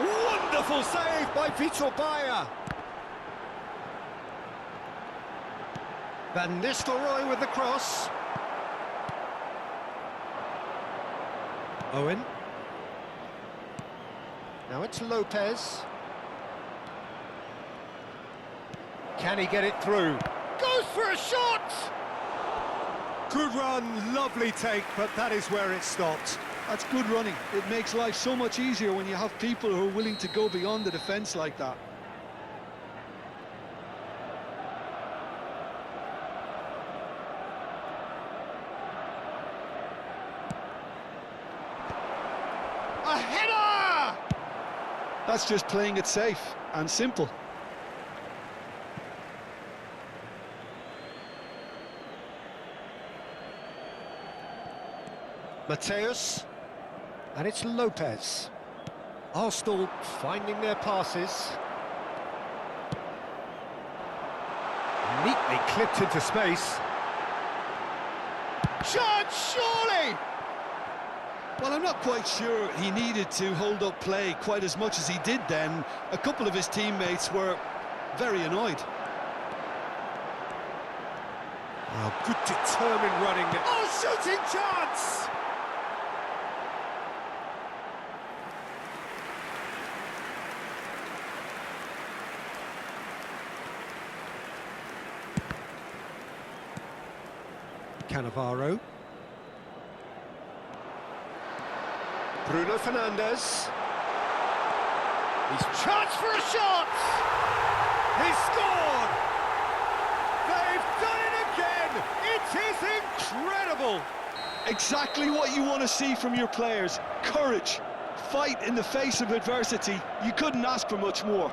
Wonderful save by Pt.61. Van Nistelrooy with the cross. Owen. Now it's Lopez. Can he get it through? Goes for a shot! Good run, lovely take, but that is where it stopped. That's good running. It makes life so much easier when you have people who are willing to go beyond the defence like that. A header! That's just playing it safe and simple. Mateus, and it's Lopez. Arsenal finding their passes. Neatly clipped into space. Chance, surely! Well, I'm not quite sure he needed to hold up play quite as much as he did then. A couple of his teammates were very annoyed. Oh, good determined running. Oh, shooting chance! Cannavaro. Bruno Fernandes. He's chance for a shot! He's scored! They've done it again! It is incredible! Exactly what you want to see from your players. Courage. Fight in the face of adversity. You couldn't ask for much more.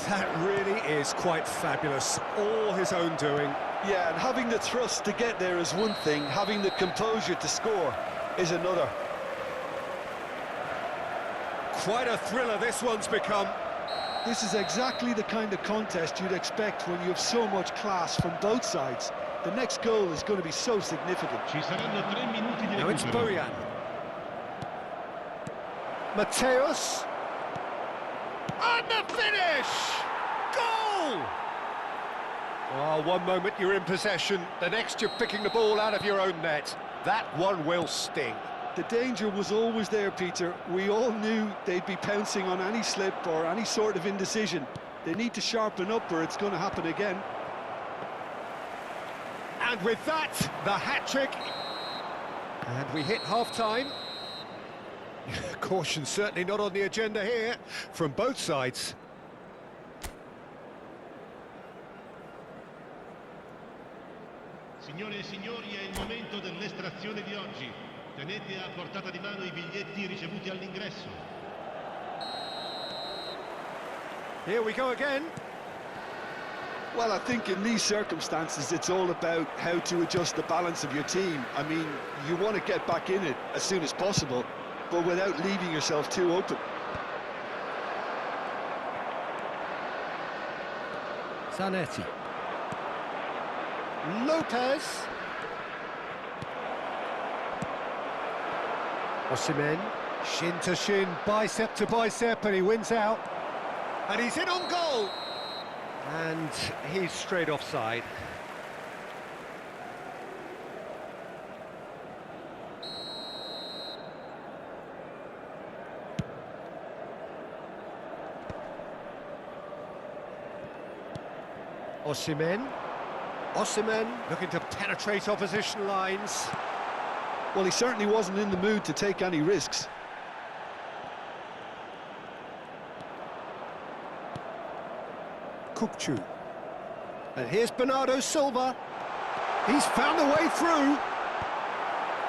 That really is quite fabulous. All his own doing. Yeah, and having the thrust to get there is one thing. Having the composure to score is another. Quite a thriller this one's become. This is exactly the kind of contest you'd expect when you have so much class from both sides. The next goal is going to be so significant. Now it's Bojan. Mateus. And the finish! Goal! Oh, one moment you're in possession, the next you're picking the ball out of your own net. That one will sting. The danger was always there, Peter. We all knew they'd be pouncing on any slip or any sort of indecision. They need to sharpen up or it's going to happen again. And with that, the hat-trick. And we hit half-time. Caution certainly not on the agenda here, from both sides. Signore e signori, è il momento dell'estrazione di oggi. Tenete a portata di mano I biglietti ricevuti all'ingresso. Here we go again. Well, I think in these circumstances, it's all about how to adjust the balance of your team. I mean, you want to get back in it as soon as possible, but without leaving yourself too open. Zanetti. Lopez. Osimhen. Shin to shin, bicep to bicep, and he wins out. And he's in on goal. And he's straight offside. Osimhen. Osimhen looking to penetrate opposition lines. Well, he certainly wasn't in the mood to take any risks. Kukçu. And here's Bernardo Silva. He's found a way through.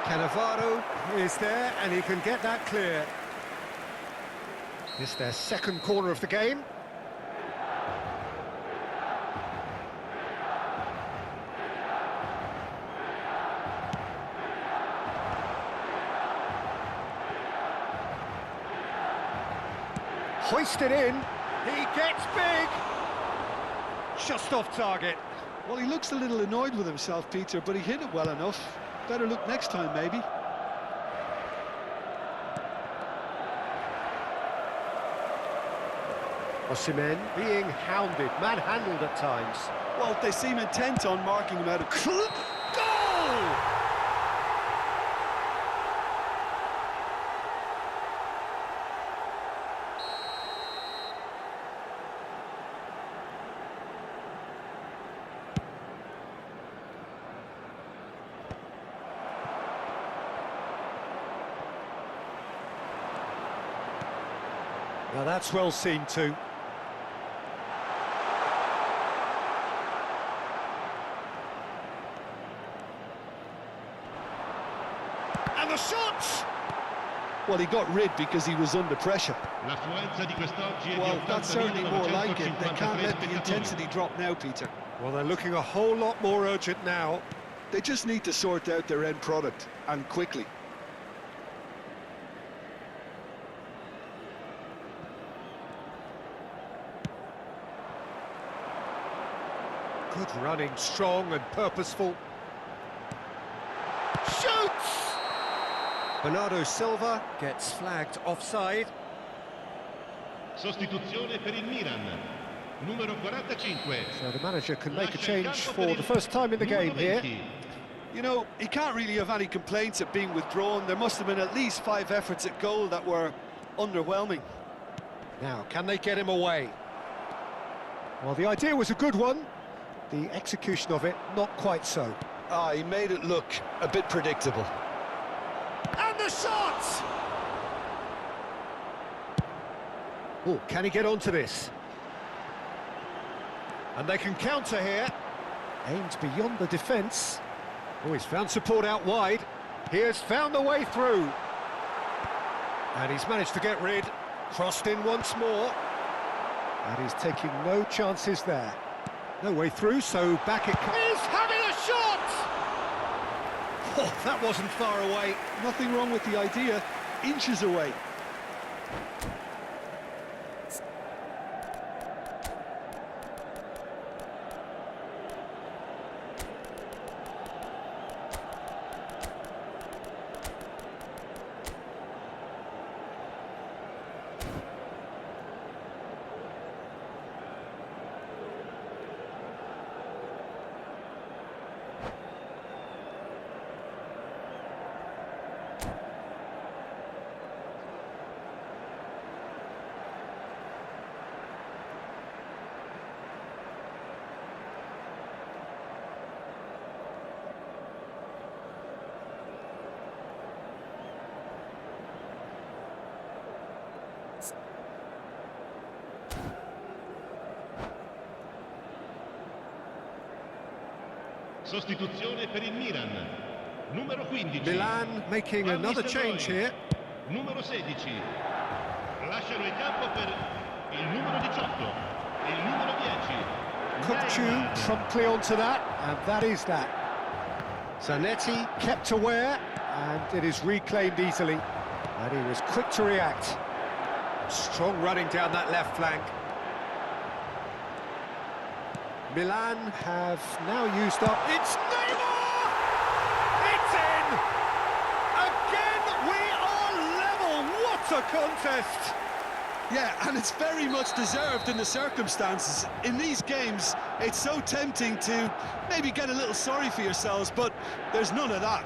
Cannavaro is there, and he can get that clear. It's their second corner of the game. Hoisted in. He gets big. Just off target. Well, he looks a little annoyed with himself, Peter, but he hit it well enough. Better look next time, maybe. Osimhen being hounded, manhandled at times. Well, they seem intent on marking him out of... Goal! Now that's well seen too. And the shots! Well, he got rid because he was under pressure. L'affluenza di quest'oggi è Well, di that's certainly more like it. They can't 80.953 let the spettatori. intensity drop now, Peter. Well, they're looking a whole lot more urgent now. They just need to sort out their end product, and quickly. Good running, strong and purposeful. Shoots! Bernardo Silva gets flagged offside. Sostituzione per il Milan. Numero 45. So the manager can make a Lascia il change campo for per the il first time in the numero game here. 20. You know, he can't really have any complaints at being withdrawn. There must have been at least 5 efforts at goal that were underwhelming. Now, can they get him away? Well, the idea was a good one. The execution of it, not quite so. Ah, he made it look a bit predictable. And the shot! Oh, can he get onto this? And they can counter here. Aimed beyond the defence. Oh, he's found support out wide. He has found the way through. And he's managed to get rid. Crossed in once more. And he's taking no chances there. No way through, so back it comes. He's having a shot! Oh, that wasn't far away. Nothing wrong with the idea. Inches away. Sostituzione per il Milan. Numero 15. Milan making Van another Nistelrooy. change here. Numero 16. Lasciano il campo per il numero 18. Il numero 10. KUYT promptly onto that, and that is that. Zanetti kept aware, and it is reclaimed easily. And he was quick to react. Strong running down that left flank. Milan have now used up. It's Neymar! It's in! Again, we are level! What a contest! Yeah, and it's very much deserved in the circumstances. In these games, it's so tempting to maybe get a little sorry for yourselves, but there's none of that.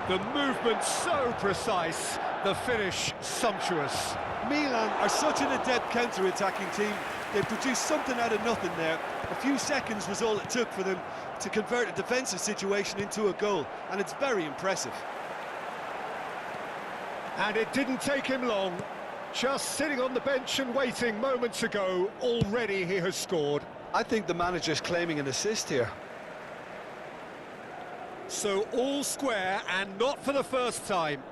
The movement so precise, the finish sumptuous. Milan are such an adept counter-attacking team. They produced something out of nothing there. A few seconds was all it took for them to convert a defensive situation into a goal, and it's very impressive. And it didn't take him long. Just sitting on the bench and waiting moments ago, already he has scored. I think the manager's claiming an assist here. So all square, and not for the first time.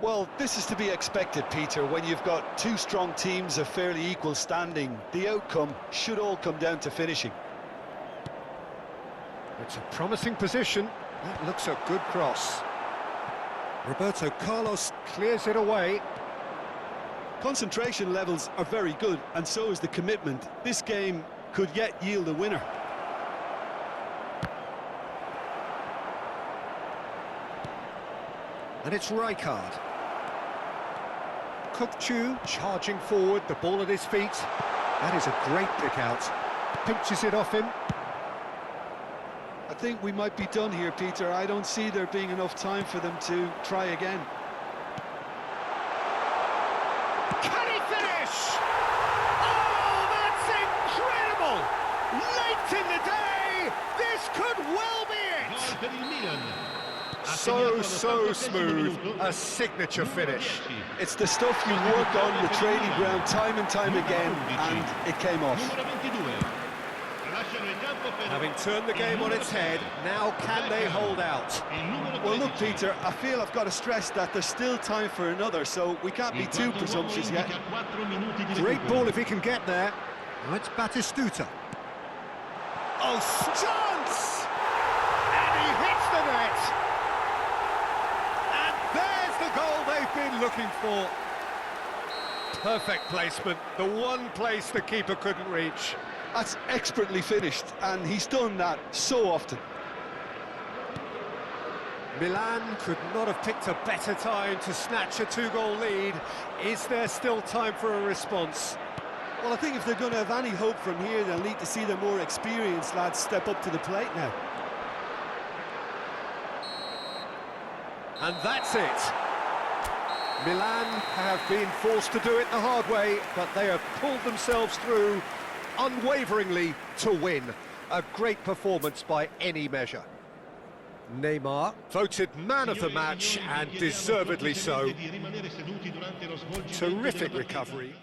Well, this is to be expected, Peter. When you've got two strong teams of fairly equal standing, the outcome should all come down to finishing. It's a promising position. That looks a good cross. Roberto Carlos clears it away. Concentration levels are very good, and so is the commitment. This game could yet yield a winner. And it's Rijkaard. Chu charging forward, the ball at his feet. That is a great pick out. Pinches it off him. I think we might be done here, Peter. I don't see there being enough time for them to try again. Can he finish? Oh, that's incredible! Late in the day, this could well be Gol per il Milan. it. So smooth, a signature finish. It's the stuff you work on the training ground time and time again, and it came off. Numero 22. Lasciano il campo per Having turned the game on its head, now can they hold out? il numero 13. Well, look, Peter, I feel I've got to stress that there's still time for another, so we can't be Il too quarto uomo presumptuous yet. indica 4 minuti di Great recupero. ball if he can get there. Now it's Batistuta. Oh, chance! And he hits the net! And there's the goal they've been looking for. Perfect placement, the one place the keeper couldn't reach. That's expertly finished, and he's done that so often. Milan could not have picked a better time to snatch a two-goal lead. Is there still time for a response? Well, I think if they're going to have any hope from here, they'll need to see the more experienced lads step up to the plate now. And that's it. Milan have been forced to do it the hard way, but they have pulled themselves through unwaveringly to win. A great performance by any measure. Neymar voted man of the match, and deservedly so. Terrific recovery.